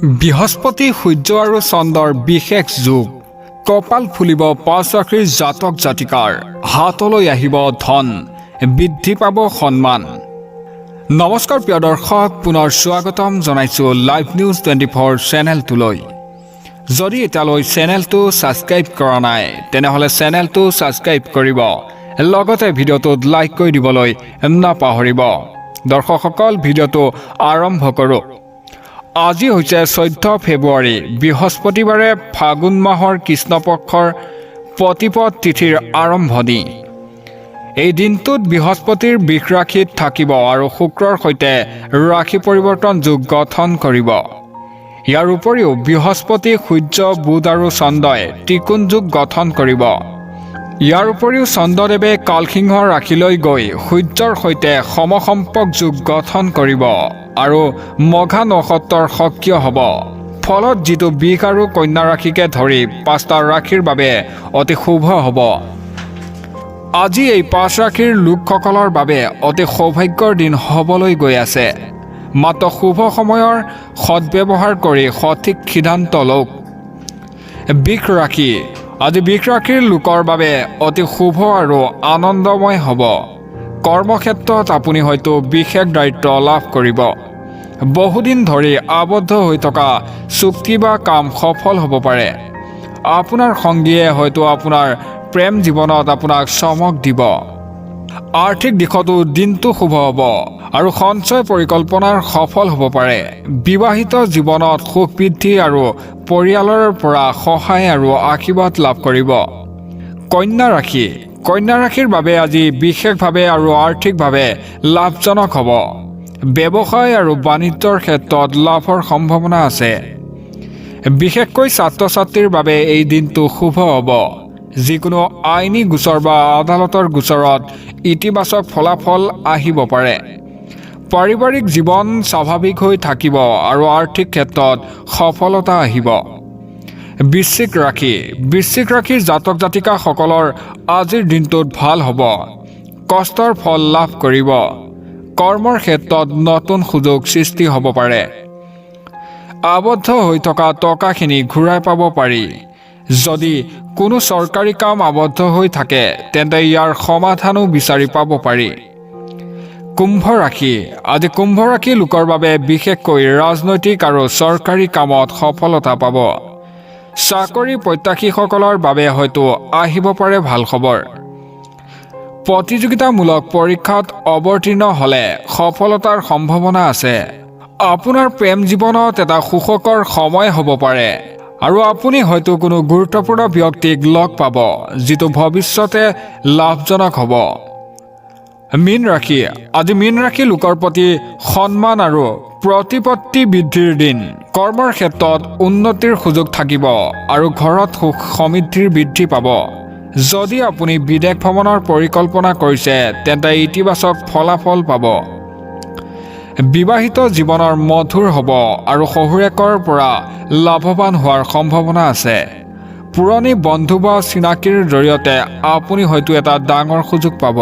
বৃহস্পতি সূৰ্য আৰু চন্দ্ৰৰ বিশেষ যোগ কপাল ফুলিব ৫ ৰাশিৰ জাতক জাতিকাৰ হাতলৈ আহিব ধন বৃদ্ধি পাব সন্মান। নমস্কাৰ প্ৰিয় দৰ্শক, পুনৰ স্বাগতম জনাইছো লাইভ নিউজ 24 চেনেলটোলৈ। যদি এতিয়ালৈ চেনেলটো ছাবস্ক্ৰাইব কৰা নাই তেনেহলে চেনেলটো ছাবস্ক্ৰাইব কৰিব, লগতে ভিডিঅ'টোত লাইক কৰি দিবলৈ নাপাহৰিব। দৰ্শকসকল, ভিডিঅ'টো আৰম্ভ কৰোঁ। আজি হৈছে 14 ফেব্ৰুৱাৰী, বৃহস্পতিবাৰে ফাগুন মাহৰ কৃষ্ণপক্ষৰ প্ৰতিপদ তিথিৰ আৰম্ভণি। এই দিনটোত বৃহস্পতিৰ বৃষ ৰাশিত থাকিব আৰু শুক্ৰৰ সৈতে ৰাশি পৰিৱৰ্তন যোগ গঠন কৰিব। ইয়াৰ উপৰিও বৃহস্পতি সূৰ্য বুধ আৰু চন্দ্ৰই ত্ৰিকোণ যোগ গঠন কৰিব। ইয়াৰ উপৰিও চন্দ্ৰদেৱে কালসিংহ ৰাশিলৈ গৈ সূৰ্যৰ সৈতে সমসম্পক যোগ গঠন কৰিব আৰু মঘা নক্ষত্ৰৰ সক্ৰিয় হ'ব। ফলত যিটো বৃষ আৰু কন্যা ৰাশিকে ধৰি 5টা ৰাশিৰ বাবে অতি শুভ হ'ব। আজি এই 5 ৰাশিৰ লোকসকলৰ বাবে অতি সৌভাগ্যৰ দিন হ'বলৈ গৈ আছে। মাত্ৰ শুভ সময়ৰ সদ্ব্যৱহাৰ কৰি সঠিক সিদ্ধান্ত লওক। বৃষ ৰাশি, আজি বৃষ ৰাশিৰ লোকৰ বাবে অতি শুভ আৰু আনন্দময় হ'ব। কৰ্মক্ষেত্ৰত আপুনি হয়তো বিশেষ দায়িত্ব লাভ কৰিব। বহুদিন ধৰি আবদ্ধ হৈ থকা চুক্তি বা কাম সফল হ'ব পাৰে। আপোনাৰ সংগীয়ে হয়তো আপোনাৰ প্ৰেম জীৱনত আপোনাক চমক দিব। আৰ্থিক দিশতো দিনটো শুভ হ'ব আৰু সঞ্চয় পৰিকল্পনাৰ সফল হ'ব পাৰে। বিবাহিত জীৱনত সুখ বৃদ্ধি আৰু পৰিয়ালৰ পৰা সহায় আৰু আশীৰ্বাদ লাভ কৰিব। কন্যা ৰাশি, কন্যা ৰাশিৰ বাবে আজি বিশেষভাৱে আৰু আৰ্থিকভাৱে লাভজনক হ'ব। ব্যৱসায় আৰু বাণিজ্যৰ ক্ষেত্ৰত লাভৰ সম্ভাৱনা আছে। বিশেষকৈ ছাত্ৰ ছাত্ৰীৰ বাবে এই দিনটো শুভ হ'ব। যিকোনো আইনী গোচৰ বা আদালতৰ গোচৰত ইতিবাচক ফলাফল আহিব পাৰে। পাৰিবাৰিক জীৱন স্বাভাৱিক হৈ থাকিব আৰু আৰ্থিক ক্ষেত্ৰত সফলতা আহিব। বৃশ্চিক ৰাশি, বৃশ্চিক ৰাশিৰ জাতক জাতিকাসকলৰ আজিৰ দিনটোত ভাল হ'ব। কষ্টৰ ফল লাভ কৰিব। কৰ্মৰ ক্ষেত্ৰত নতুন সুযোগ সৃষ্টি হ'ব পাৰে। আবদ্ধ হৈ থকা টকাখিনি ঘূৰাই পাব পাৰি। যদি কোনো চৰকাৰী কাম আবদ্ধ হৈ থাকে তেন্তে ইয়াৰ সমাধানো বিচাৰি পাব পাৰি। কুম্ভ ৰাশি, আজি কুম্ভ ৰাশি লোকৰ বাবে বিশেষকৈ ৰাজনৈতিক আৰু চৰকাৰী কামত সফলতা পাব। চাকৰি প্ৰত্যাশীসকলৰ বাবে হয়তো আহিব পাৰে ভাল খবৰ। প্ৰতিযোগিতামূলক পৰীক্ষাত অৱতীৰ্ণ হ'লে সফলতাৰ সম্ভাৱনা আছে। আপোনাৰ প্ৰেম জীৱনত এটা সুখকৰ সময় হ'ব পাৰে আৰু আপুনি হয়তো কোনো গুৰুত্বপূৰ্ণ ব্যক্তিক লগ পাব, যিটো ভৱিষ্যতে লাভজনক হ'ব। মীন ৰাশি, আজি মীন ৰাশি লোকৰ প্ৰতি সন্মান আৰু প্ৰতিপত্তি বৃদ্ধিৰ দিন। কৰ্মৰ ক্ষেত্ৰত উন্নতিৰ সুযোগ থাকিব আৰু ঘৰত সুখ সমৃদ্ধিৰ বৃদ্ধি পাব। যদি আপুনি বিদেশ ভ্ৰমণৰ পৰিকল্পনা কৰিছে তেন্তে ইতিবাচক ফলাফল পাব। বিবাহিত জীৱনৰ মধুৰ হ'ব আৰু শহুৰেকৰ পৰা লাভৱান হোৱাৰ সম্ভাৱনা আছে। পুৰণি বন্ধু বা চিনাকিৰ জৰিয়তে আপুনি হয়তো এটা ডাঙৰ সুযোগ পাব।